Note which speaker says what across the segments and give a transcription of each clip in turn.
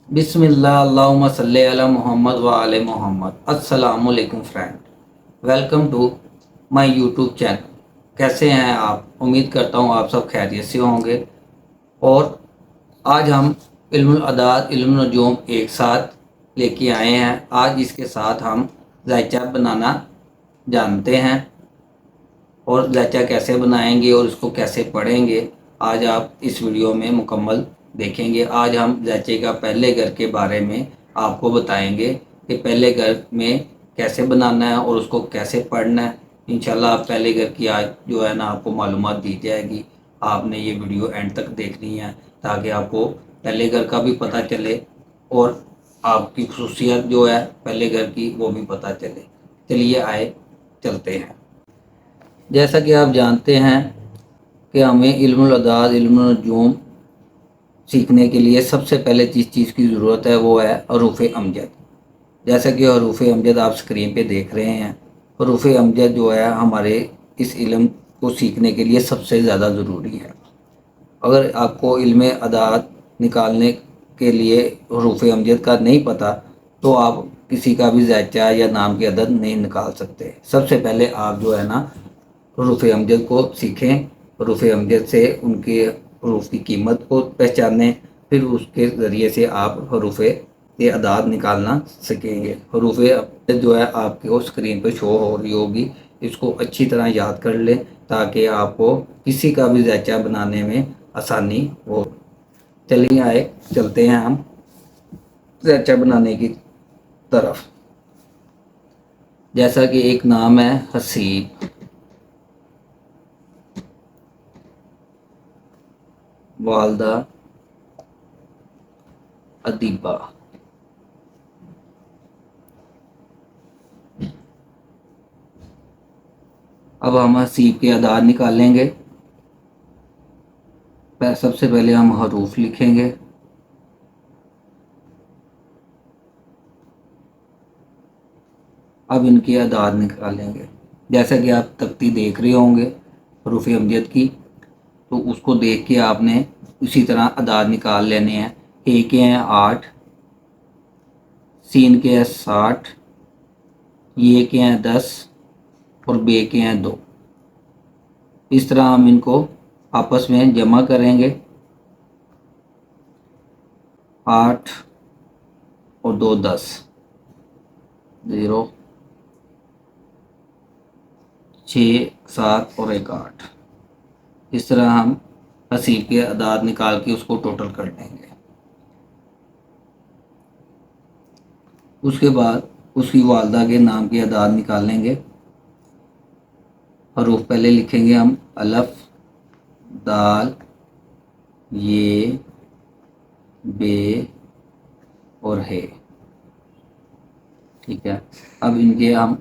Speaker 1: बिस्मिल्लाह अल्लाहुम्मा सल्ली अला मोहम्मद व आले मोहम्मद। अस्सलामु अलैकुम friend, welcome to my YouTube channel. कैसे हैं आप? उम्मीद करता हूँ आप सब खैरियत से होंगे। और आज हम इल्मुल अदाद इल्मुल नजूम एक साथ लेके आए हैं। आज इसके साथ हम जायचा बनाना जानते हैं और जायचा कैसे बनाएंगे और इसको कैसे पढ़ेंगे, आज आप इस वीडियो में मुकम्मल देखेंगे। आज हम जायचे का पहले घर के बारे में आपको बताएंगे कि पहले घर में कैसे बनाना है और उसको कैसे पढ़ना है। इंशाल्लाह आप पहले घर की आज जो है ना आपको मालूमात दी जाएगी। आपने ये वीडियो एंड तक देखनी है ताकि आपको पहले घर का भी पता चले और आपकी खसूसियत जो है पहले घर की वो भी पता चले। चलिए आए चलते हैं। जैसा कि आप जानते हैं कि हमें इल्मुल अदाद इल्मुल नजूम सीखने के लिए सबसे पहले जिस चीज़ की ज़रूरत है वो है हरूफ अमजद। जैसा कि हरूफ अमजद आप स्क्रीन पे देख रहे हैं, हरूफ अमजद जो है हमारे इस इल्म को सीखने के लिए सबसे ज़्यादा ज़रूरी है। अगर आपको इल्म अदाद निकालने के लिए हरूफ अमजद का नहीं पता तो आप किसी का भी ज़ायचा या नाम की अदद नहीं निकाल सकते। सबसे पहले आप जो है ना हरूफ अमजद को सीखें, हरूफ अमजद से उनके हरूफ की कीमत को पहचानें, फिर उसके ज़रिए से आप हरूफ ये अदाद निकालना सीखेंगे। हरूफ अमजद जो है आपको स्क्रीन पर शो हो रही होगी, इसको अच्छी तरह याद कर लें ताकि आपको किसी का भी ज़ायचा बनाने में आसानी हो। चलिए आए चलते हैं हम ज़ायचा बनाने की तरफ। जैसा कि एक नाम है हसीब, वालदा, अदीबा। अब हम हसीब के अदाद निकालेंगे। सबसे पहले हम हरूफ लिखेंगे। अब इनके अदाद निकालेंगे। जैसा कि आप तख्ती देख रहे होंगे हरूफ अमजद की, तो उसको देख के आपने उसी तरह अदाद निकाल लेने हैं। ए के हैं 8, सीन के हैं 60, ये के हैं 10 और बे के हैं 2। इस तरह हम इनको आपस में जमा करेंगे। 8 और 2 10, 0, 6 7 और 1 8। इस तरह हम हसीब के अदाद निकाल के उसको टोटल कर लेंगे। उसके बाद उसकी वालदा के नाम के अदाद निकालेंगे। हरूफ पहले लिखेंगे हम अलफ, दाल, ये, बे और हे। ठीक है, अब इनके हम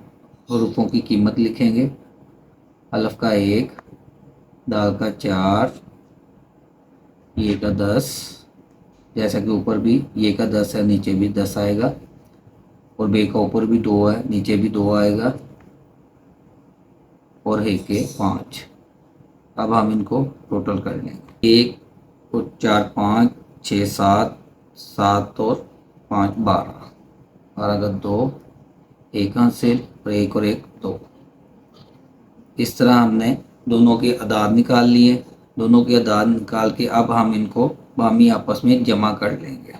Speaker 1: हरूफों की कीमत लिखेंगे। अलफ का 1, दाल का 4, ये का 10, जैसा कि ऊपर भी ये का 10 है नीचे भी 10 आएगा, और बे का ऊपर भी 2 है नीचे भी 2 आएगा, और हे के 5। अब हम इनको टोटल कर लेंगे। 1 और 4 5, 6 7, 7 और 5 12, 12 का 2, एक हासिल और एक 2। इस तरह हमने दोनों के अदाद निकाल लिए। दोनों के अदाद निकाल के अब हम इनको बामी आपस में जमा कर लेंगे।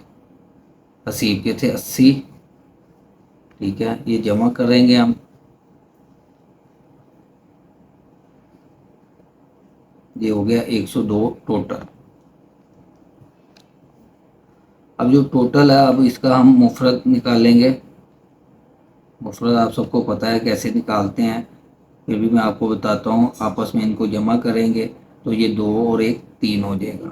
Speaker 1: हसीब के थे 80, ठीक है, ये जमा करेंगे हम। ये हो गया 102 टोटल। अब जो टोटल है अब इसका हम मुफरत निकालेंगे। मुफरत आप सबको पता है कैसे निकालते हैं, फिर भी मैं आपको बताता हूँ। आपस में इनको जमा करेंगे तो ये 2 और 1 3 हो जाएगा।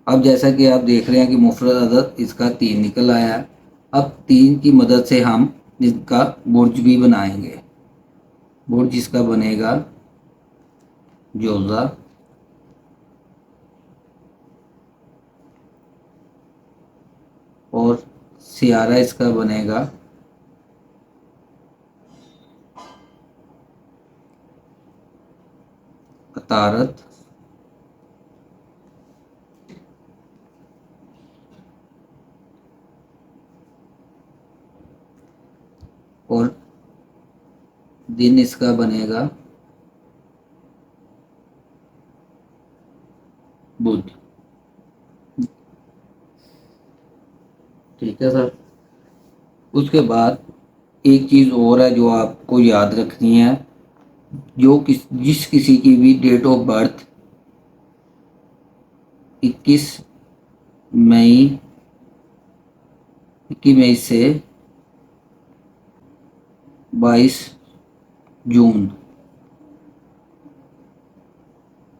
Speaker 1: अब जैसा कि आप देख रहे हैं कि मुफरत अदद इसका 3 निकल आया है। अब 3 की मदद से हम इसका बुर्ज भी बनाएंगे। बुर्ज इसका बनेगा जोज़ा, और सियारा इसका बनेगा अतारत, اور दिन इसका बनेगा बुध। ठीक है सर। उसके बाद एक चीज़ और है जो आपको याद रखनी है, जिस किसी की भी डेट ऑफ बर्थ 21 मई 21 मई से 22 जून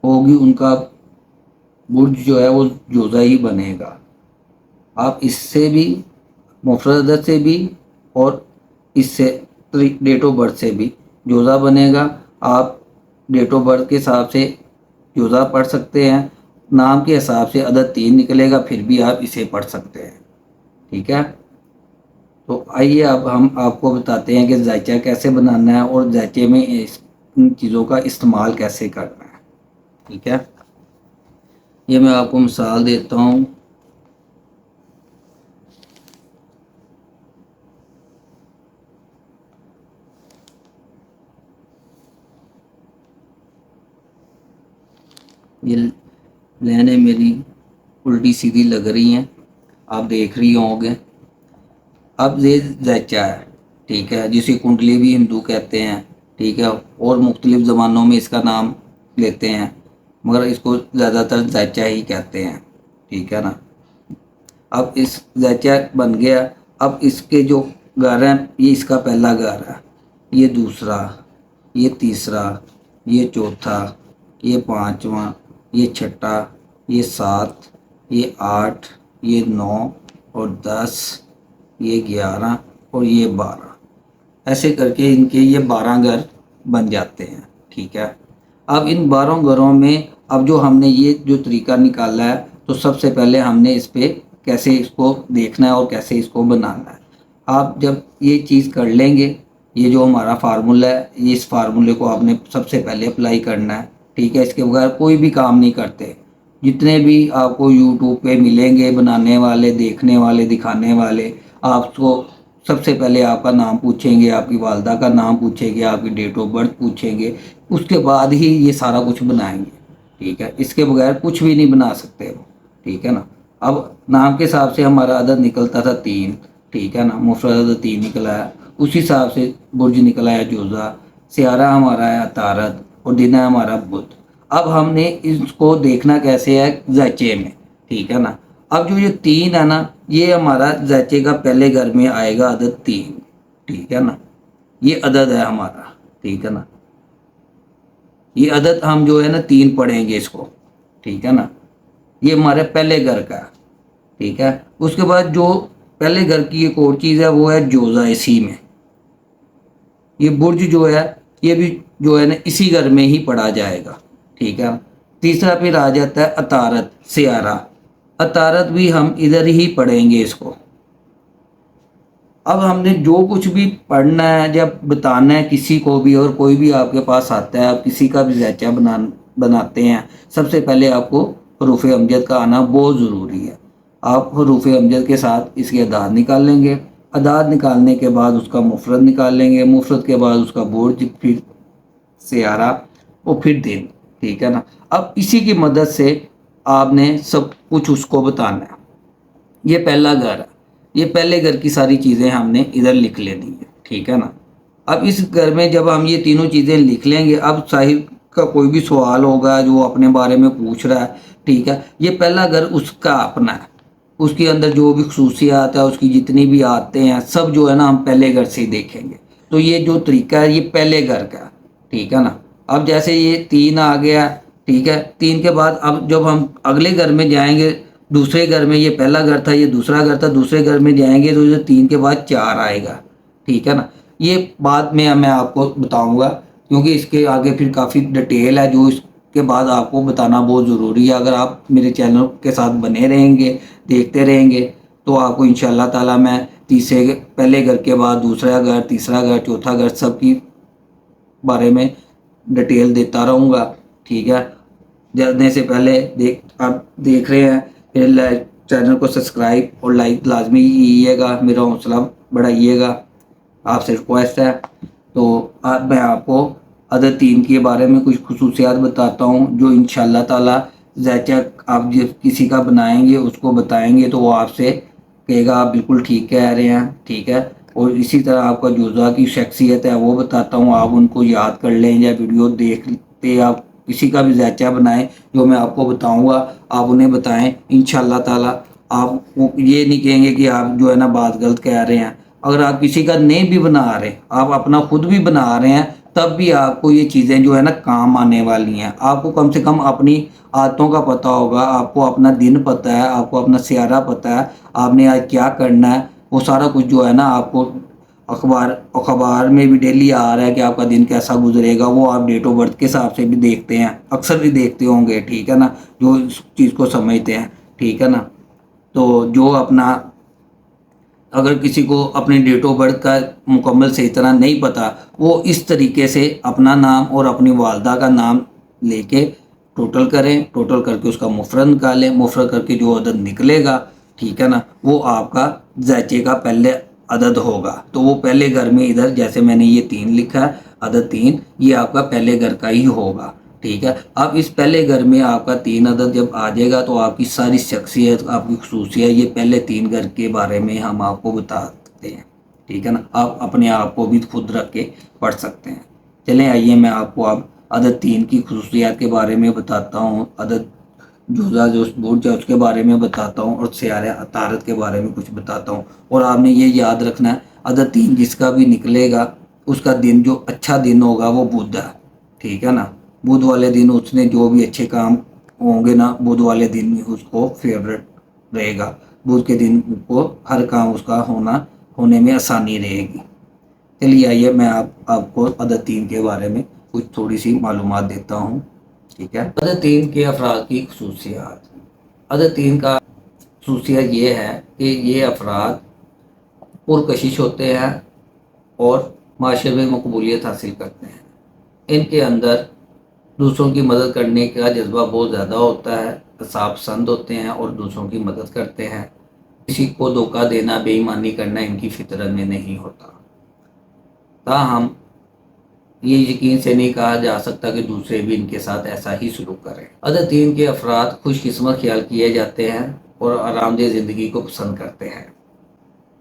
Speaker 1: होगी, उनका बुर्ज जो है वो जोजा ही बनेगा। आप इससे भी, मुफर्रद अदद से भी और इससे डेट ऑफ बर्थ से भी जोजा बनेगा। आप डेट ऑफ बर्थ के हिसाब से जोजा पढ़ सकते हैं, नाम के हिसाब से अदद 3 निकलेगा, फिर भी आप इसे पढ़ सकते हैं। ठीक है, तो आइए अब हम आपको बताते हैं कि जायचा कैसे बनाना है और जायचे में इन चीज़ों का इस्तेमाल कैसे करना है। ठीक है, ये मैं आपको मिसाल देता हूँ। ये लाइनें मेरी उल्टी सीधी लग रही हैं, आप देख रही होंगे। अब ये जायचा है, ठीक है, जिसे कुंडली भी हिंदू कहते हैं। ठीक है, और मुख्तलिफ ज़बानों में इसका नाम लेते हैं, मगर इसको ज़्यादातर जायचा ही कहते हैं। ठीक है ना। अब इस जायचा बन गया। अब इसके जो घर हैं, ये इसका पहला घर है, ये दूसरा, ये तीसरा, ये चौथा, ये पांचवा, ये छठा, ये 7, ये 8, ये 9 और 10, ये 11 और ये 12। ऐसे करके इनके ये 12 घर बन जाते हैं। ठीक है, अब इन 12 घरों में अब जो हमने ये जो तरीका निकाला है, तो सबसे पहले हमने इस पे कैसे इसको देखना है और कैसे इसको बनाना है। आप जब ये चीज़ कर लेंगे, ये जो हमारा फार्मूला है, ये इस फार्मूले को आपने सबसे पहले अप्लाई करना है। ठीक है, इसके बगैर कोई भी काम नहीं करते। जितने भी आपको यूट्यूब पे मिलेंगे बनाने वाले, देखने वाले, दिखाने वाले, आपको सबसे पहले आपका नाम पूछेंगे, आपकी वालदा का नाम पूछेंगे, आपकी डेट ऑफ बर्थ पूछेंगे, उसके बाद ही ये सारा कुछ बनाएंगे। ठीक है, इसके बगैर कुछ भी नहीं बना सकते वो। ठीक है ना। अब नाम के हिसाब से हमारा अदद निकलता था 3। ठीक है ना, मुफर्रद अदद 3 निकला है, उसी हिसाब से बुर्ज निकला है जोजा, सियारा हमारा है अतारद और दिन है हमारा बुध। अब हमने इसको देखना कैसे है जायचे में। ठीक है ना। अब जो ये 3 है ना, ये हमारा जायचे का पहले घर में आएगा अदद 3। ठीक है ना, ये अदद है हमारा। ठीक है ना, ये अदद हम जो है ना 3 पढ़ेंगे इसको। ठीक है ना, ये हमारे पहले घर का। ठीक है, उसके बाद जो पहले घर की एक और चीज़ है वो है जोजा। इसी में ये बुर्ज जो है ये भी जो है ना इसी घर में ही पढ़ा जाएगा। ठीक है, तीसरा फिर आ जाता है अतारत, सियारा। अतारत भी हम इधर ही पढ़ेंगे इसको। अब हमने जो कुछ भी पढ़ना है, जब बताना है किसी को भी, और कोई भी आपके पास आता है, आप किसी का भी जायचा बनाते हैं, सबसे पहले आपको हरूफ अमजद का आना बहुत ज़रूरी है। आप हरूफ अमजद के साथ इसके अदाद निकाल लेंगे, अदाद निकालने के बाद उसका मुफरद निकाल लेंगे, मुफरद के बाद उसका बुर्ज, फिर सियारा और फिर दिन। ठीक है ना। अब इसी की मदद से आपने सब कुछ उसको बताना है। ये पहला घर है, ये पहले घर की सारी चीज़ें हमने इधर लिख लेनी है। ठीक है ना। अब इस घर में जब हम ये तीनों चीज़ें लिख लेंगे, अब साहिब का कोई भी सवाल होगा जो अपने बारे में पूछ रहा है, ठीक है, ये पहला घर उसका अपना है, उसके अंदर जो भी खसूसियात है, उसकी जितनी भी आते हैं, सब जो है ना हम पहले घर से ही देखेंगे। तो ये जो तरीका है ये पहले घर का। ठीक है ना। अब जैसे ये 3 आ गया, ठीक है, 3 के बाद अब जब हम अगले घर में जाएंगे, दूसरे घर में, ये पहला घर था, ये दूसरा घर था, दूसरे घर में जाएंगे तो ये 3 के बाद 4 आएगा। ठीक है ना। ये बाद में मैं आपको बताऊंगा, क्योंकि इसके आगे फिर काफ़ी डिटेल है जो इसके बाद आपको बताना बहुत ज़रूरी है। अगर आप मेरे चैनल के साथ बने रहेंगे, देखते रहेंगे, तो आपको इंशाल्लाह ताला मैं तीसरे पहले घर के बाद दूसरा घर, तीसरा घर, चौथा घर, सब की बारे में डिटेल देता रहूँगा। ठीक है, जाने से पहले आप देख रहे हैं, फिर चैनल को सब्सक्राइब और लाइक लाजमी कीजिएगा, मेरा हौसला बढ़ाइएगा। आपसे रिक्वेस्ट है। तो आज मैं आपको अदद 3 के बारे में कुछ खसूसियात बताता हूँ जो इंशाल्लाह ताला ज़ायचा आप जब किसी का बनाएंगे उसको बताएंगे तो वो आपसे कहेगा आप बिल्कुल ठीक कह रहे हैं, ठीक है। और इसी तरह आपका जुज़ा की शख्सियत है वो बताता हूँ, आप उनको याद कर लें या वीडियो देखते आप किसी का भी ज़ायचा बनाएं जो मैं आपको बताऊँगा आप उन्हें बताएं। इंशाल्लाह ताला आप ये नहीं कहेंगे कि आप जो है ना बात गलत कह रहे हैं। अगर आप किसी का नहीं भी बना रहे, आप अपना खुद भी बना रहे हैं, तब भी आपको ये चीज़ें जो है ना काम आने वाली हैं। आपको कम से कम अपनी आदतों का पता होगा, आपको अपना दिन पता है, आपको अपना सियारा पता है, आपने आज क्या करना है, वो सारा कुछ जो है ना आपको अखबार में भी डेली आ रहा है कि आपका दिन कैसा गुजरेगा। वो आप डेट ऑफ बर्थ के हिसाब से भी देखते हैं, अक्सर भी देखते होंगे, ठीक है ना, जो इस चीज़ को समझते हैं, ठीक है ना। तो जो अपना अगर किसी को अपने डेट ऑफ बर्थ का मुकम्मल सही तरह नहीं पता, वो इस तरीके से अपना नाम और अपनी वालदा का नाम लेके टोटल करें, टोटल करके उसका मुफरत निकालें, मुफरत करके जो अदद निकलेगा, ठीक है ना, वो आपका ज़ायचे का पहले अदद होगा। तो वो पहले घर में इधर जैसे मैंने ये 3 लिखा है, अदद 3, ये आपका पहले घर का ही होगा, ठीक है। अब इस पहले घर में आपका 3 अदद जब आ जाएगा तो आपकी सारी शख्सियत, आपकी खसूसियत, ये पहले 3 घर के बारे में हम आपको बताते हैं, ठीक है ना। आप अपने आप को भी खुद रख के पढ़ सकते हैं। चलें आइए मैं आपको अब अदद 3 की खसूसियात के बारे में बताता हूँ, अदद जुज़ा जो बुर्ज है उसके बारे में बताता हूँ और सियारे अतारत के बारे में कुछ बताता हूँ। और आपने ये याद रखना है अदद 3 जिसका भी निकलेगा उसका दिन जो अच्छा दिन होगा वो बुध है, ठीक है ना। बुध वाले दिन उसने जो भी अच्छे काम होंगे ना, बुध वाले दिन ही उसको फेवरेट रहेगा। बुध के दिन को हर काम उसका होने में आसानी रहेगी। चलिए आइए मैं आपको अदद 3 के बारे में कुछ थोड़ी सी मालूमात देता हूँ, ठीक है। अदद 3 के अफराद की खसूसियात। अदद 3 का खसूसियत ये है कि ये अफराद पुरकशिश होते हैं और माशरे में मकबूलियत हासिल करते हैं। इनके अंदर दूसरों की मदद करने का जज्बा बहुत ज़्यादा होता है, इंसाफ पसंद होते हैं और दूसरों की मदद करते हैं। किसी को धोखा देना, बेईमानी करना इनकी फितरत में नहीं होता। ताहम ये यकीन से नहीं कहा जा सकता कि दूसरे भी इनके साथ ऐसा ही सलूक करें। अदद 3 के अफराद खुशकिस्मत ख्याल किए जाते हैं और आरामदेह ज़िंदगी को पसंद करते हैं।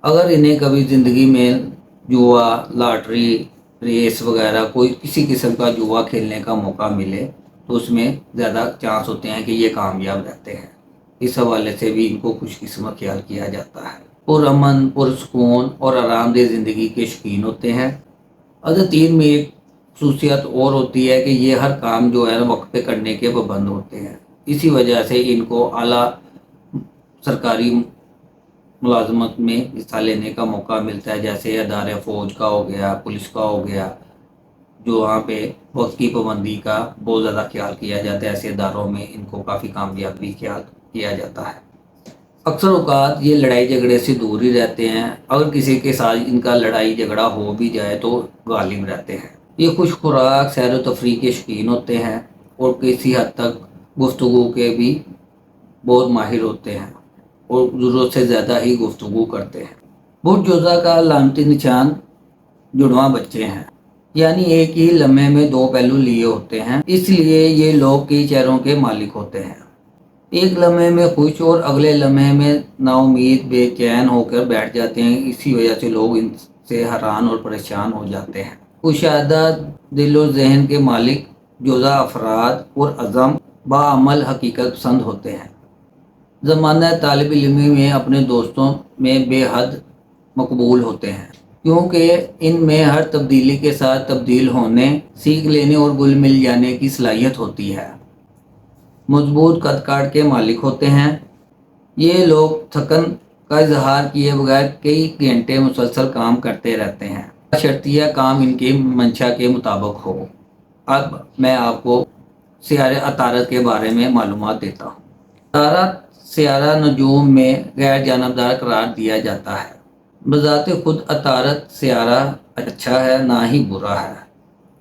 Speaker 1: अगर इन्हें कभी ज़िंदगी में जुआ, लॉटरी, रेस वगैरह कोई किसी किस्म का जुआ खेलने का मौका मिले तो उसमें ज़्यादा चांस होते हैं कि ये कामयाब रहते हैं। इस हवाले से भी इनको खुशकिस्मत ख्याल किया जाता है। पुरअमन, पुरसकून और आरामदेह ज़िंदगी के शौकीन होते हैं। अदद 3 में एक खसूसियत और होती है कि ये हर काम जो है वक्त पे करने के पाबंद होते हैं। इसी वजह से इनको आला सरकारी मुलाजमत में हिस्सा लेने का मौका मिलता है, जैसे अदारे फ़ौज का हो गया, पुलिस का हो गया, जो वहाँ पे वक्त की पाबंदी का बहुत ज़्यादा ख्याल किया जाता है। ऐसे इदारों में इनको काफ़ी कामयाबी ख्याल किया जाता है। अक्सर औकात ये लड़ाई झगड़े से दूर ही रहते हैं। अगर किसी के साथ इनका लड़ाई झगड़ा हो भी जाए तो गालिब रहते हैं। ये खुश खुराक, सैर व तफरीह के शौकीन होते हैं और किसी हद तक गुफ्तगू के भी बहुत माहिर होते हैं और ज़रूरत से ज़्यादा ही गुफ्तगू करते हैं। बुर्ज जोज़ा का लानती निशान जुड़वां बच्चे हैं, यानी एक ही लम्हे में 2 पहलू लिए होते हैं, इसलिए ये लोग कई चेहरों के मालिक होते हैं। एक लम्हे में खुश और अगले लम्हे में नाउमीद, बेचैन होकर बैठ जाते हैं। इसी वजह से लोग इनसे हैरान और परेशान हो जाते हैं। कुशादा दिल और जहन के मालिक जोज़ा अफराद और अज़म बाअमल हकीकत पसंद होते हैं। ज़माना तालिब इल्मी में अपने दोस्तों में बेहद मकबूल होते हैं, क्योंकि इनमें हर तब्दीली के साथ तब्दील होने, सीख लेने और घुल मिल जाने की सलाहियत होती है। मजबूत कद काठ के मालिक होते हैं। ये लोग थकन का इजहार किए बगैर कई घंटे मुसलसल काम करते रहते हैं, शर्तिया काम इनकी मंशा के मुताबिक हो। अब मैं आपको सियारे अतारत के बारे में मालूमात देता हूँ। अतारत सियारा नजूम में गैर जानबदार करार दिया जाता है। बज़ाते खुद अतारत सियारा अच्छा है ना ही बुरा है।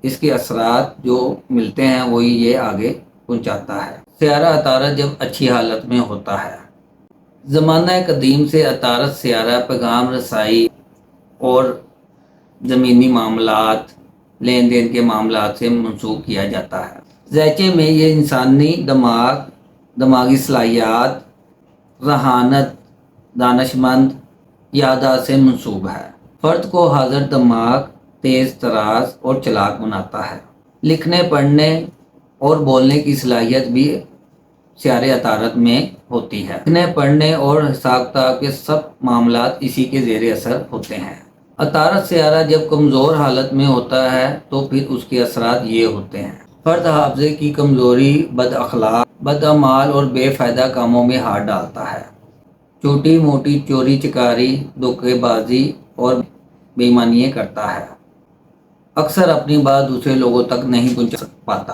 Speaker 1: इसके असरात जो मिलते हैं वही ये आगे पहुँचाता है। सियारा अतारत जब अच्छी हालत में होता है। ज़माना कदीम से अतारत सियारा पैगाम रसाई और ضمنی معاملات، لین دین کے معاملات سے منسوخ کیا جاتا ہے۔ ذہنچے میں یہ انسانی دماغی صلاحیات، ذہانت، دانشمند یادداشت سے منسوب ہے۔ فرد کو حاضر دماغ تیز تراز اور چلاک بناتا ہے۔ لکھنے، پڑھنے اور بولنے کی صلاحیت بھی سیارے عطارد میں ہوتی ہے۔ لکھنے، پڑھنے اور حساب کتاب کے سب معاملات اسی کے زیر اثر ہوتے ہیں۔ عطارد سیارہ جب کمزور حالت میں ہوتا ہے تو پھر اس کے اثرات یہ ہوتے ہیں: فرد حافظے کی کمزوری، بد اخلاق، بد اعمال اور بے فائدہ کاموں میں ہاتھ ڈالتا ہے۔ چھوٹی موٹی چوری چکاری، دھوکے بازی اور بے ایمانیاں کرتا ہے۔ اکثر اپنی بات دوسرے لوگوں تک نہیں پہنچا پاتا۔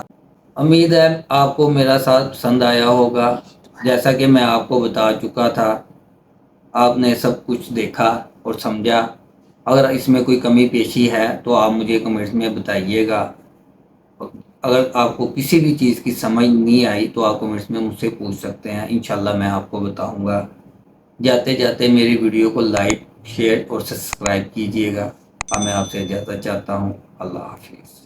Speaker 1: امید ہے آپ کو میرا ساتھ پسند آیا ہوگا۔ جیسا کہ میں آپ کو بتا چکا تھا، آپ نے سب کچھ دیکھا اور سمجھا۔ اگر اس میں کوئی کمی پیشی ہے تو آپ مجھے کمنٹس میں بتائیے گا۔ اگر آپ کو کسی بھی چیز کی سمجھ نہیں آئی تو آپ کمنٹس میں مجھ سے پوچھ سکتے ہیں، انشاءاللہ میں آپ کو بتاؤں گا۔ جاتے جاتے میری ویڈیو کو لائک، شیئر اور سبسکرائب کیجیے گا۔ اب میں آپ سے اجازت چاہتا ہوں۔ اللہ حافظ۔